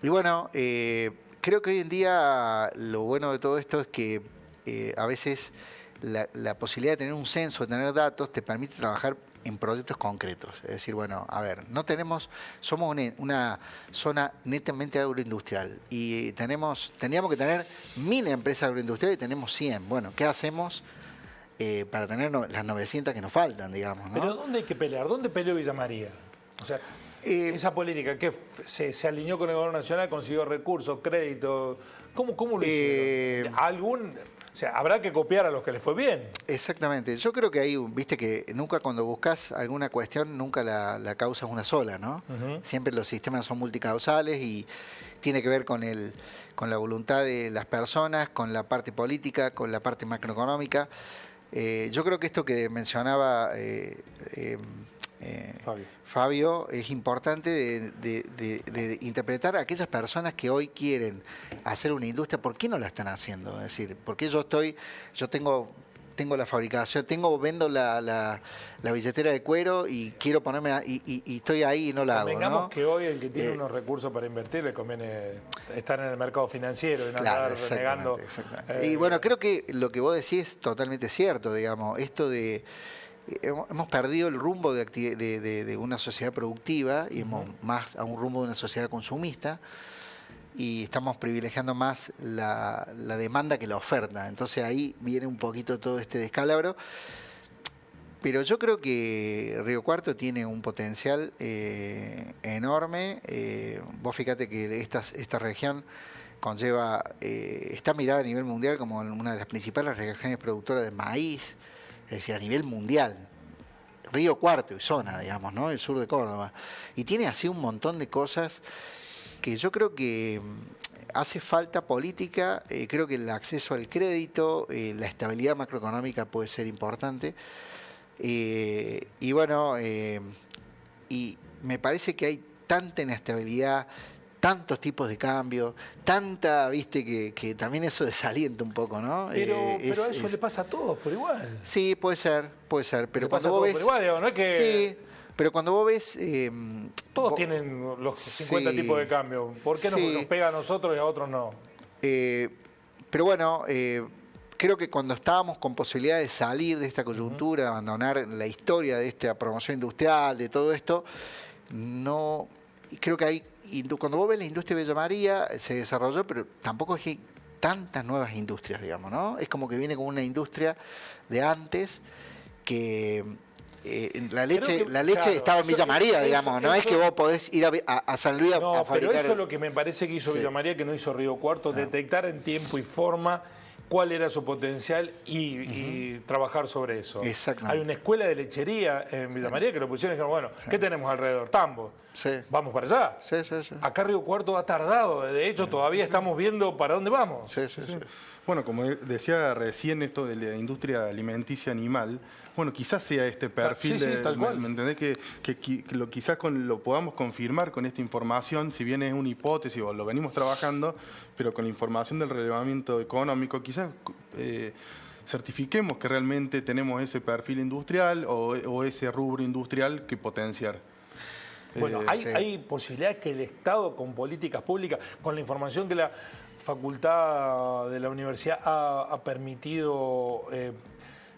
Y bueno, creo que hoy en día lo bueno de todo esto es que a veces la posibilidad de tener un censo, de tener datos, te permite trabajar en proyectos concretos. Es decir, bueno, a ver, somos una zona netamente agroindustrial y teníamos que tener 1000 empresas agroindustriales y tenemos 100. Bueno, ¿qué hacemos para tener las 900 que nos faltan, digamos, ¿no? Pero ¿dónde hay que pelear? ¿Dónde peleó Villa María? O sea, esa política que se alineó con el gobierno nacional, consiguió recursos, créditos. ¿Cómo lo hicieron? O sea, habrá que copiar a los que les fue bien. Exactamente. Yo creo que ahí, viste que nunca cuando buscas alguna cuestión, nunca la causa es una sola, ¿no? Siempre los sistemas son multicausales y tiene que ver con la voluntad de las personas, con la parte política, con la parte macroeconómica. Yo creo que esto que mencionaba Fabio, es importante de interpretar a aquellas personas que hoy quieren hacer una industria, ¿por qué no la están haciendo? Es decir, ¿por qué yo tengo la fabricación, vendo la billetera de cuero y quiero ponerme y estoy ahí y no la hago, Convengamos, ¿no? que hoy el que tiene unos recursos para invertir le conviene estar en el mercado financiero y no estar renegando. Exactamente. Y bueno, creo que lo que vos decís es totalmente cierto, digamos, esto de... Hemos perdido el rumbo de una sociedad productiva y más a un rumbo de una sociedad consumista y estamos privilegiando más la demanda que la oferta. Entonces ahí viene un poquito todo este descalabro. Pero yo creo que Río Cuarto tiene un potencial enorme. Vos fíjate que esta región está mirada a nivel mundial como una de las principales regiones productoras de maíz. Es decir, a nivel mundial, Río Cuarto y zona, digamos, ¿no? El sur de Córdoba. Y tiene así un montón de cosas que yo creo que hace falta política. Creo que el acceso al crédito, la estabilidad macroeconómica puede ser importante. Y bueno, y me parece que hay tanta inestabilidad, tantos tipos de cambios, tanta, viste, que también eso desalienta un poco, ¿no? Pero a eso le pasa a todos por igual. Sí, puede ser, pero Le cuando pasa a vos todos ves... por igual, digo, no es que... Sí, pero cuando vos ves... todos tienen los 50 sí, tipos de cambio. ¿Por qué sí. nos pega a nosotros y a otros no? Pero bueno, creo que cuando estábamos con posibilidad de salir de esta coyuntura, de abandonar la historia de esta promoción industrial, de todo esto, no... Creo que hay... Cuando vos ves la industria de Villa María, se desarrolló, pero tampoco es que hay tantas nuevas industrias, digamos, ¿no? Es como que viene como una industria de antes que... la leche claro, estaba en Villa María, digamos, no es que vos podés ir a San Luis No, a fabricar... pero eso es lo que me parece que hizo Sí. Villa María, que no hizo Río Cuarto, detectar en tiempo y forma cuál era su potencial y trabajar sobre eso. Exactamente. Hay una escuela de lechería en Villa María que lo pusieron y dijeron, bueno, ¿qué tenemos alrededor? Tambo. Sí. Vamos para allá. Sí. Acá Río Cuarto ha tardado, de hecho todavía estamos viendo para dónde vamos. Sí. Bueno, como decía recién esto de la industria alimenticia animal, bueno, quizás sea este perfil Sí, tal cual. ¿me entendés? Que quizás lo podamos confirmar con esta información, si bien es una hipótesis o lo venimos trabajando, pero con la información del relevamiento económico, quizás certifiquemos que realmente tenemos ese perfil industrial o ese rubro industrial que potenciar. Bueno, sí. hay posibilidad que el Estado con políticas públicas, con la información que la facultad de la universidad ha permitido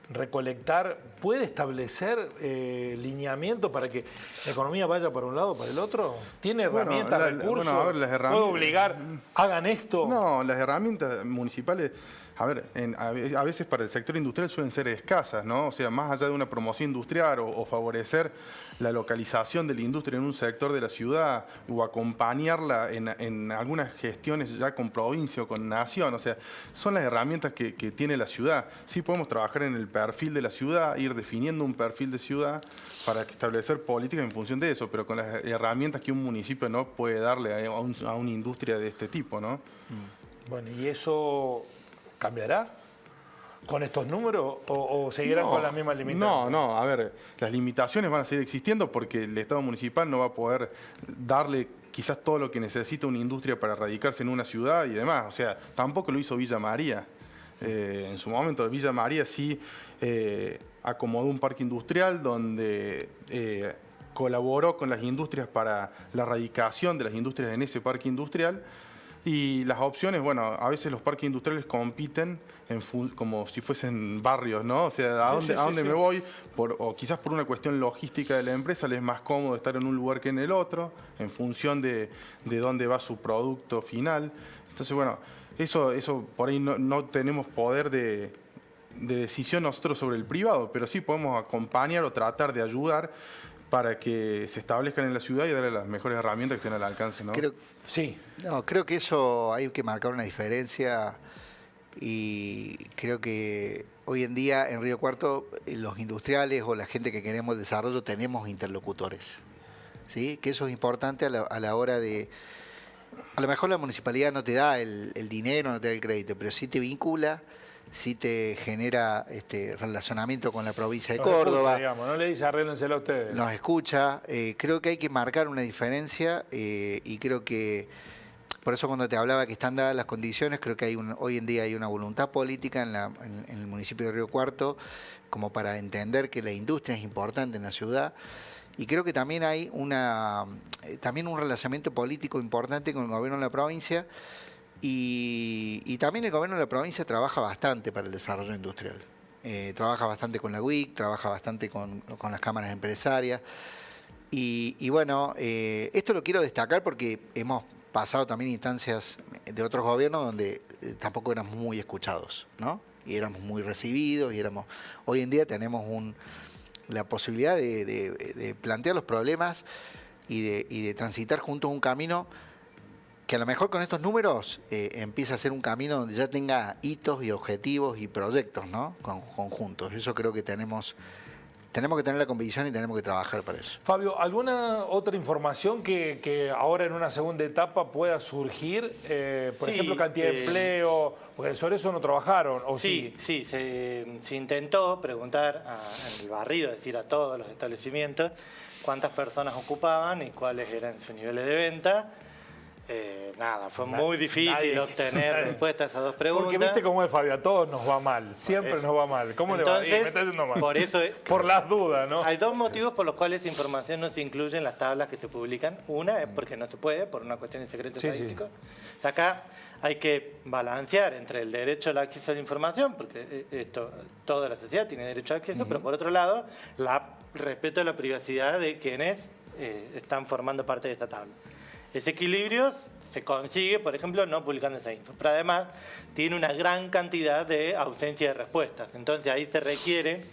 recolectar, puede establecer lineamiento para que la economía vaya para un lado o para el otro. ¿Tiene herramientas, recursos? Bueno, a ver, las ¿Puede herramientas... obligar, hagan esto? No, las herramientas municipales, a ver, a veces para el sector industrial suelen ser escasas, ¿no? O sea, más allá de una promoción industrial o favorecer la localización de la industria en un sector de la ciudad o acompañarla en algunas gestiones ya con provincia o con nación, o sea, son las herramientas que tiene la ciudad. Sí podemos trabajar en el perfil de la ciudad, ir definiendo un perfil de ciudad para establecer políticas en función de eso, pero con las herramientas que un municipio no puede darle a una industria de este tipo, ¿no? Bueno, ¿y eso cambiará con estos números o seguirán con las mismas limitaciones? No, a ver, las limitaciones van a seguir existiendo porque el Estado municipal no va a poder darle quizás todo lo que necesita una industria para radicarse en una ciudad y demás. O sea, tampoco lo hizo Villa María. En su momento Villa María sí acomodó un parque industrial donde colaboró con las industrias para la radicación de las industrias en ese parque industrial. Y las opciones, bueno, a veces los parques industriales compiten como si fuesen barrios, ¿no? O sea, ¿a dónde me voy? O quizás por una cuestión logística de la empresa les es más cómodo estar en un lugar que en el otro, en función de dónde va su producto final. Entonces, bueno, eso por ahí no tenemos poder de decisión nosotros sobre el privado, pero sí podemos acompañar o tratar de ayudar para que se establezcan en la ciudad y darle las mejores herramientas que estén al alcance, ¿no? Creo que eso hay que marcar una diferencia y creo que hoy en día en Río Cuarto los industriales o la gente que queremos el desarrollo tenemos interlocutores, ¿sí? Que eso es importante a la hora de... A lo mejor la municipalidad no te da el dinero, no te da el crédito, pero sí te vincula, sí te genera relacionamiento con la provincia de Córdoba. Escucha, digamos, no le dice arréglenselo a ustedes. Nos escucha. Creo que hay que marcar una diferencia y creo que, por eso cuando te hablaba que están dadas las condiciones, creo que hoy en día hay una voluntad política en el municipio de Río Cuarto como para entender que la industria es importante en la ciudad. Y creo que también hay también un relacionamiento político importante con el gobierno de la provincia. Y también el gobierno de la provincia trabaja bastante para el desarrollo industrial. Trabaja bastante con la UIC, trabaja bastante con las cámaras empresarias. Y bueno, esto lo quiero destacar porque hemos pasado también instancias de otros gobiernos donde tampoco éramos muy escuchados, ¿no? Y éramos muy recibidos hoy en día tenemos la posibilidad de plantear los problemas y de transitar juntos un camino que a lo mejor con estos números empieza a ser un camino donde ya tenga hitos y objetivos y proyectos, ¿no? Conjuntos. Eso creo que tenemos tenemos que tener la convicción y tenemos que trabajar para eso. Fabio, ¿alguna otra información que ahora en una segunda etapa pueda surgir? Por Sí, ejemplo, cantidad de empleo, porque sobre eso no trabajaron, ¿o sí? Sí, se intentó preguntar en el barrido, es decir, a todos los establecimientos, cuántas personas ocupaban y cuáles eran sus niveles de venta. Nada, fue muy difícil obtener respuesta a esas dos preguntas. Porque viste cómo es, Fabio, a todos nos va mal, siempre nos va mal. ¿Cómo Entonces, le va? Me está yendo mal. por eso por las dudas, ¿no? Hay dos motivos por los cuales esa información no se incluye en las tablas que se publican. Una es porque no se puede, por una cuestión de secreto estadístico. O sea, acá hay que balancear entre el derecho al acceso a la información, porque toda la sociedad tiene derecho al acceso, pero por otro lado, respeto a la privacidad de quienes están formando parte de esta tabla. Ese equilibrio se consigue, por ejemplo, no publicando esa info. Pero además tiene una gran cantidad de ausencia de respuestas. Entonces ahí se requiere,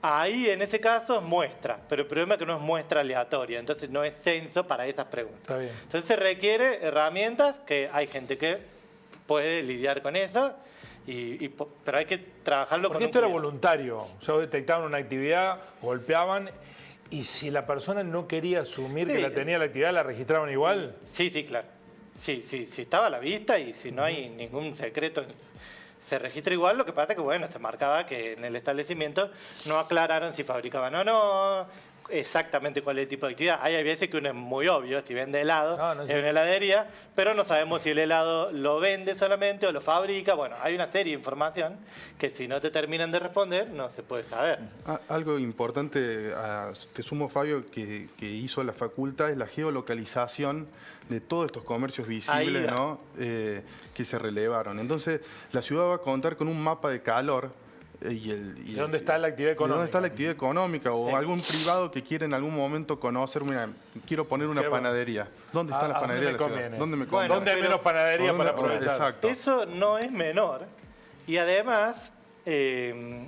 en ese caso es muestra, pero el problema es que no es muestra aleatoria, entonces no es censo para esas preguntas. Está bien. Entonces se requiere herramientas que hay gente que puede lidiar con eso, pero hay que trabajarlo Porque con esto era cuidado. voluntario. O sea, detectaban una actividad, golpeaban, y si la persona no quería asumir que la tenía la actividad, ¿la registraban igual? Sí, claro. Sí, estaba a la vista y si no hay ningún secreto, se registra igual. Lo que pasa es que, bueno, se marcaba que en el establecimiento no aclararon si fabricaban o no, exactamente cuál es el tipo de actividad. Hay veces que uno es muy obvio, si vende helado, No es sé. una heladería, pero no sabemos si el helado lo vende solamente o lo fabrica. Bueno, hay una serie de información que si no te terminan de responder, no se puede saber. Algo importante, te sumo, Fabio, que hizo la facultad es la geolocalización de todos estos comercios visibles, ¿no? Que se relevaron. Entonces, la ciudad va a contar con un mapa de calor. ¿Y dónde está la actividad económica? ¿Dónde está la actividad económica? O algún privado que quiere en algún momento conocer, mira, quiero poner una panadería. ¿Dónde está la panadería de la ciudad? ¿Dónde me conviene? ¿Dónde hay menos panadería para aprovechar? Exacto. Eso no es menor y además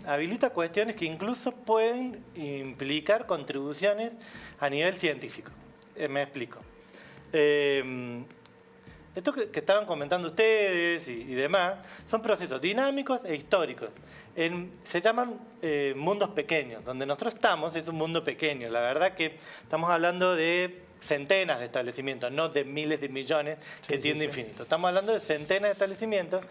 habilita cuestiones que incluso pueden implicar contribuciones a nivel científico. Me explico. Esto que estaban comentando ustedes y demás son procesos dinámicos e históricos. Se llaman mundos pequeños. Donde nosotros estamos es un mundo pequeño. La verdad que estamos hablando de centenas de establecimientos, no de miles de millones que tiende infinito. Estamos hablando de centenas de establecimientos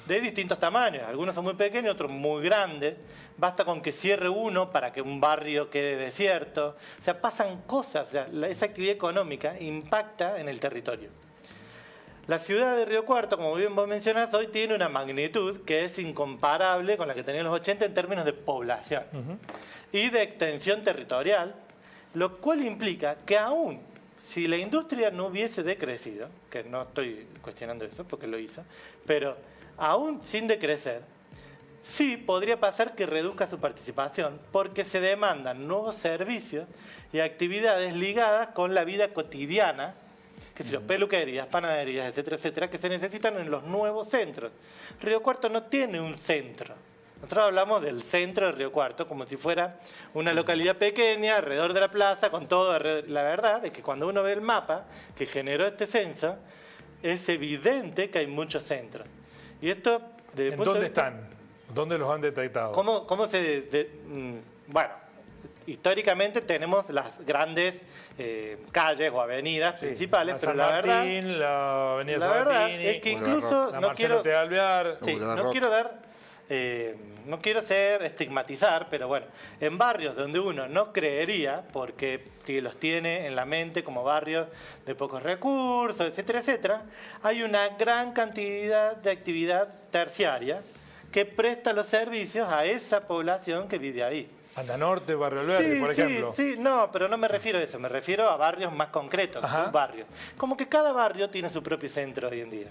de distintos tamaños. Algunos son muy pequeños, otros muy grandes. Basta con que cierre uno para que un barrio quede desierto. O sea, pasan cosas. O sea, esa actividad económica impacta en el territorio. La ciudad de Río Cuarto, como bien vos mencionás, hoy tiene una magnitud que es incomparable con la que tenía en los 80 en términos de población y de extensión territorial, lo cual implica que aún si la industria no hubiese decrecido, que no estoy cuestionando eso porque lo hizo, pero aún sin decrecer, sí podría pasar que reduzca su participación porque se demandan nuevos servicios y actividades ligadas con la vida cotidiana, que son peluquerías, panaderías, etcétera, etcétera, que se necesitan en los nuevos centros. Río Cuarto no tiene un centro. Nosotros hablamos del centro de Río Cuarto como si fuera una localidad pequeña alrededor de la plaza con todo alrededor. La verdad es que cuando uno ve el mapa que generó este censo, es evidente que hay muchos centros. Y esto, desde ¿En dónde están? ¿Dónde los han detectado? ¿Cómo bueno, históricamente tenemos las grandes calles o avenidas principales, pero San la Martín, verdad, la avenida la San verdad Martín, es que incluso la no Marcelo quiero, de Alvear. sí, no quiero estigmatizar, pero bueno, en barrios donde uno no creería, porque los tiene en la mente como barrios de pocos recursos, etcétera, etcétera, hay una gran cantidad de actividad terciaria que presta los servicios a esa población que vive ahí. Anda Norte, Barrio Alberdi, por ejemplo. Sí, no, pero no me refiero a eso, me refiero a barrios más concretos, un barrio. Como que cada barrio tiene su propio centro hoy en día.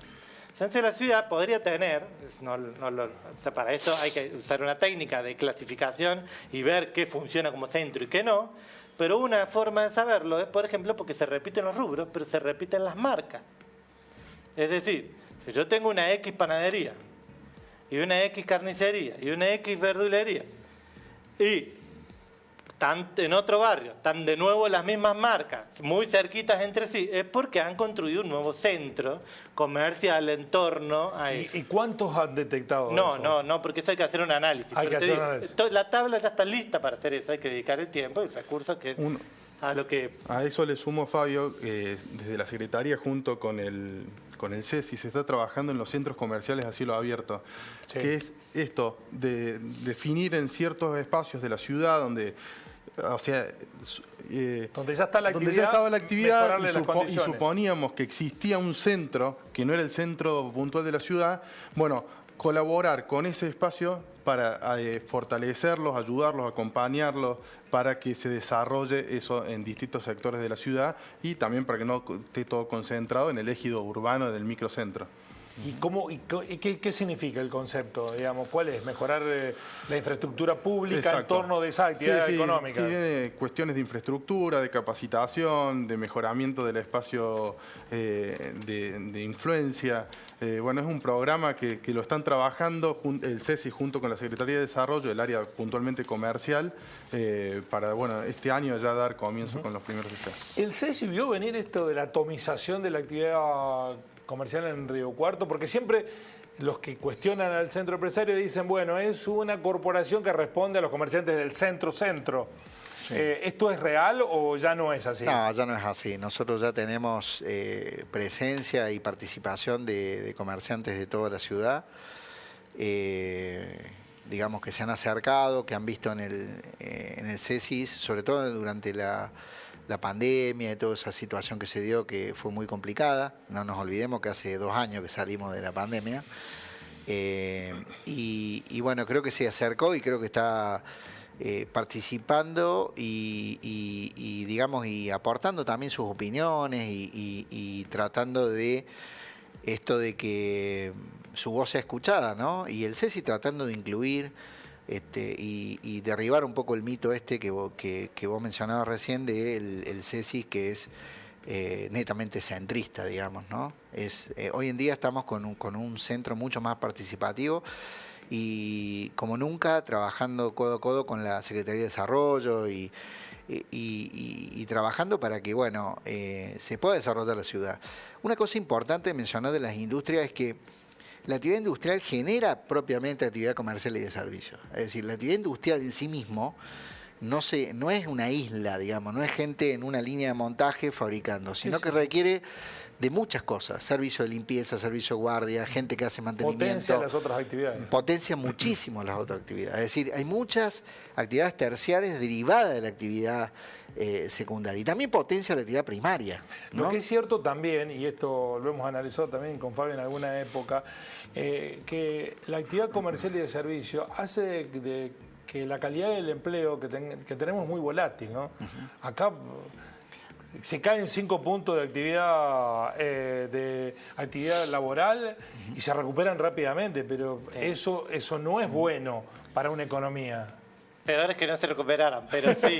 Entonces la ciudad podría tener, o sea, para esto hay que usar una técnica de clasificación y ver qué funciona como centro y qué no, pero una forma de saberlo es, por ejemplo, porque se repiten los rubros, pero se repiten las marcas. Es decir, si yo tengo una X panadería, y una X carnicería, y una X verdulería, y están en otro barrio, están de nuevo las mismas marcas, muy cerquitas entre sí, es porque han construido un nuevo centro comercial en torno a eso. ¿Y cuántos han detectado No, eso? porque eso hay que hacer un análisis. Hay que Pero te hacer un digo, análisis. la tabla ya está lista para hacer eso, hay que dedicar el tiempo y recursos que a lo que... A eso le sumo, Fabio, desde la Secretaría junto con el CESI se está trabajando en los centros comerciales a cielo abierto, Sí. que es esto de definir en ciertos espacios de la ciudad donde, o sea, Donde ya está la donde actividad, ya estaba la actividad mejorarle las y condiciones. suponíamos que existía un centro que no era el centro puntual de la ciudad, bueno, colaborar con ese espacio para fortalecerlos, ayudarlos, acompañarlos, para que se desarrolle eso en distintos sectores de la ciudad y también para que no esté todo concentrado en el ejido urbano del microcentro. ¿Y qué significa el concepto? Digamos, ¿cuál es? ¿Mejorar la infraestructura pública en Exacto. torno de esa actividad Sí, económica? Tiene cuestiones de infraestructura, de capacitación, de mejoramiento del espacio de influencia. Bueno, es un programa que lo están trabajando el CESI junto con la Secretaría de Desarrollo, el área puntualmente comercial, para bueno, este año ya dar comienzo con los primeros deseos. ¿El CESI vio venir esto de la atomización de la actividad comercial en Río Cuarto? Porque siempre los que cuestionan al centro empresario dicen, bueno, es una corporación que responde a los comerciantes del centro-centro. Sí. ¿Esto es real o ya no es así? No, ya no es así. Nosotros ya tenemos presencia y participación de comerciantes de toda la ciudad. Digamos que se han acercado, que han visto en el CESIS, sobre todo durante la pandemia y toda esa situación que se dio, que fue muy complicada. No nos olvidemos que hace 2 años que salimos de la pandemia. Y bueno, creo que se acercó y creo que está participando y digamos, y aportando también sus opiniones y tratando de esto de que su voz sea escuchada, ¿no? Y el CESI tratando de incluir y derribar un poco el mito que vos mencionabas recién de el CESI, que es netamente centrista, digamos, ¿no? Hoy en día estamos con un centro mucho más participativo y como nunca trabajando codo a codo con la Secretaría de Desarrollo y trabajando para que bueno se pueda desarrollar la ciudad. Una cosa importante mencionar de las industrias es que la actividad industrial genera propiamente actividad comercial y de servicios. Es decir, la actividad industrial en sí mismo no es una isla, digamos, no es gente en una línea de montaje fabricando, sino que requiere de muchas cosas: servicio de limpieza, servicio de guardia, gente que hace mantenimiento. Potencia las otras actividades. Potencia muchísimo las otras actividades. Es decir, hay muchas actividades terciarias derivadas de la actividad secundaria. Y también potencia la actividad primaria, ¿no? Lo que es cierto también, y esto lo hemos analizado también con Fabio en alguna época, que la actividad comercial y de servicio hace de que la calidad del empleo que tenemos es muy volátil, ¿no? Acá se caen 5 puntos de actividad laboral y se recuperan rápidamente, pero eso no es bueno para una economía. Peor es que no se recuperaran, pero sí.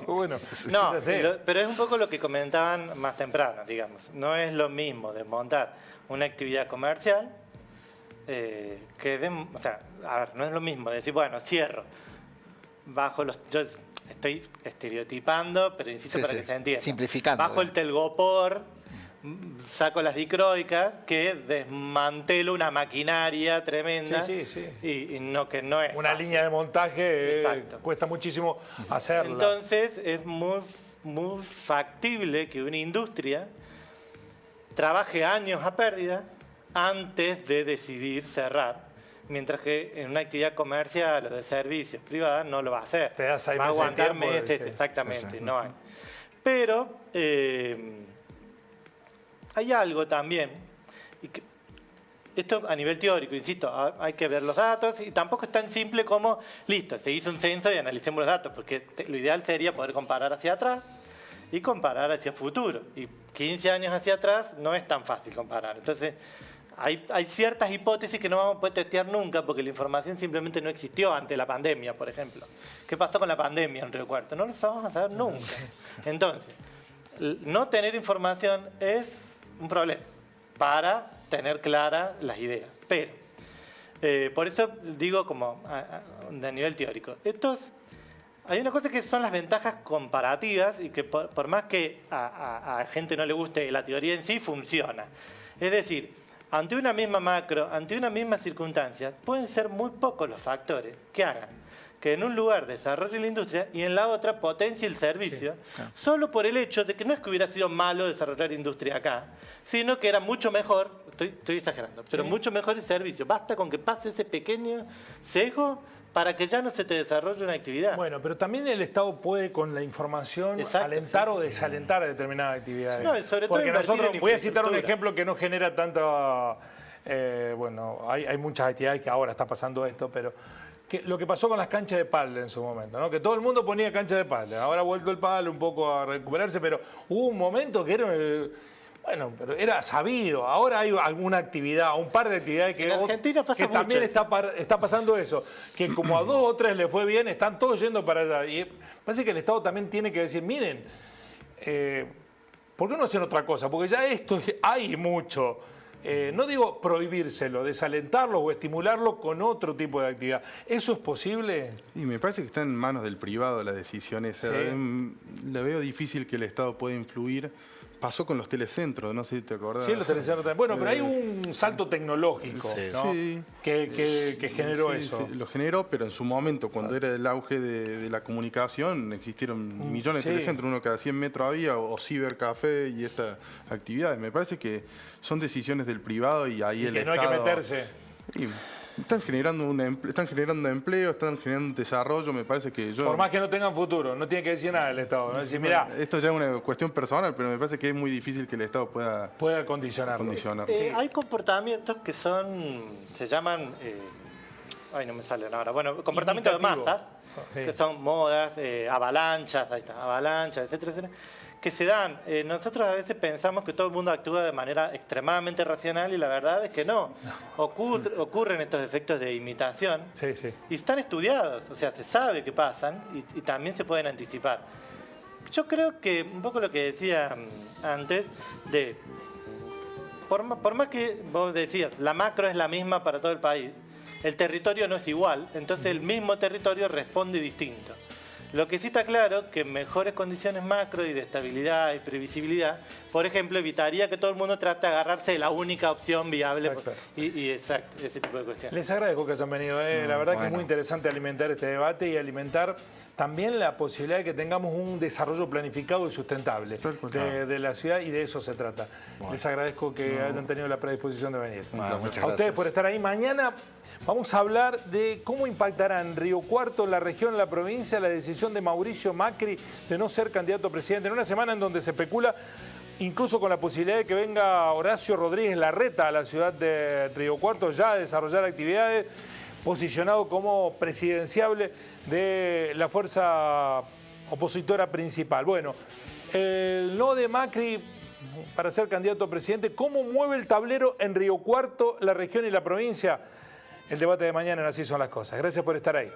Bueno. No, pero es un poco lo que comentaban más temprano, digamos. No es lo mismo desmontar una actividad comercial o sea, a ver, no es lo mismo decir, bueno, cierro. Yo estoy estereotipando, pero insisto para que se entienda. Simplificando. Bajo el telgopor, saco las dicroicas, que desmantelo una maquinaria tremenda. Sí. Y no es una fácil. línea de montaje cuesta muchísimo hacerla. Entonces es muy factible que una industria trabaje años a pérdida antes de decidir cerrar. Mientras que en una actividad comercial o de servicios privadas no lo va a hacer. Te da 6 va a meses de aguantar tiempo, meses, sí. exactamente, Sí. no hay. Pero hay algo también, y que esto a nivel teórico, insisto, hay que ver los datos y tampoco es tan simple como, listo, se hizo un censo y analicemos los datos, porque lo ideal sería poder comparar hacia atrás y comparar hacia futuro. Y 15 años hacia atrás no es tan fácil comparar. Entonces, hay ciertas hipótesis que no vamos a poder testear nunca porque la información simplemente no existió ante la pandemia, por ejemplo. ¿Qué pasó con la pandemia en Río Cuarto? No lo vamos a saber nunca. Entonces, no tener información es un problema para tener claras las ideas. Pero, por eso digo como a nivel teórico, Hay una cosa que son las ventajas comparativas y que por más que a gente no le guste la teoría en sí, funciona. Es decir, ante una misma macro, ante una misma circunstancia, pueden ser muy pocos los factores que hagan que en un lugar desarrolle la industria y en la otra potencie el servicio, sí, claro, solo por el hecho de que no es que hubiera sido malo desarrollar industria acá, sino que era mucho mejor, estoy exagerando, pero sí, mucho mejor el servicio. Basta con que pase ese pequeño sesgo para que ya no se te desarrolle una actividad. Bueno, pero también el Estado puede con la información, exacto, alentar, sí, o desalentar determinadas actividades. Sí, no, sobre todo porque nosotros, voy a citar un ejemplo que no genera tanta... bueno, hay muchas actividades que ahora está pasando esto, pero... lo que pasó con las canchas de pádel en su momento, ¿no? Que todo el mundo ponía canchas de pádel. Ahora ha vuelto el pádel un poco a recuperarse, pero hubo un momento que era... bueno, pero era sabido. Ahora hay alguna actividad, un par de actividades que, que también está pasando eso. Que como a 2 o 3 le fue bien, están todos yendo para allá. Y parece que el Estado también tiene que decir, miren, ¿por qué no hacen otra cosa? Porque ya esto hay mucho. No digo prohibírselo, desalentarlo o estimularlo con otro tipo de actividad. ¿Eso es posible? Y me parece que está en manos del privado las decisiones. Sí. Le veo difícil que el Estado pueda influir. Pasó con los telecentros, no sé si te acordás. Sí, los telecentros también. Bueno, pero hay un salto tecnológico, sí, ¿no? Sí. Que generó sí, eso. Sí, lo generó, pero en su momento, cuando era el auge de la comunicación, existieron millones de telecentros, uno cada 100 metros había, o cibercafé y estas actividades. Me parece que son decisiones del privado y ahí el Estado... no hay que meterse. Están generando empleo, están generando desarrollo, me parece que yo... Por más que no tengan futuro, no tiene que decir nada el Estado. ¿No? Decir, mirá, esto ya es una cuestión personal, pero me parece que es muy difícil que el Estado pueda condicionarlo. Hay comportamientos que se llaman... ay, no me salen ahora. Bueno, comportamientos de masas, que son modas, avalanchas, etcétera, etcétera, que se dan. Nosotros a veces pensamos que todo el mundo actúa de manera extremadamente racional y la verdad es que no. Ocurren estos efectos de imitación y están estudiados, o sea, se sabe que pasan y también se pueden anticipar. Yo creo que un poco lo que decía antes, por más que vos decías, la macro es la misma para todo el país, el territorio no es igual, entonces el mismo territorio responde distinto. Lo que sí está claro que mejores condiciones macro y de estabilidad y previsibilidad, por ejemplo, evitaría que todo el mundo trate de agarrarse de la única opción viable. Exacto, ese tipo de cuestiones. Les agradezco que hayan venido. La verdad que es muy interesante alimentar este debate y alimentar también la posibilidad de que tengamos un desarrollo planificado y sustentable de la ciudad, y de eso se trata. Les agradezco que hayan tenido la predisposición de venir. Muchas gracias. A ustedes por estar ahí. Mañana vamos a hablar de cómo impactará en Río Cuarto, la región, la provincia, la decisión de Mauricio Macri de no ser candidato a presidente. En una semana en donde se especula incluso con la posibilidad de que venga Horacio Rodríguez Larreta a la ciudad de Río Cuarto ya a desarrollar actividades, posicionado como presidenciable de la fuerza opositora principal. Bueno, el no de Macri para ser candidato a presidente, ¿cómo mueve el tablero en Río Cuarto, la región y la provincia? El debate de mañana en Así Son las Cosas. Gracias por estar ahí.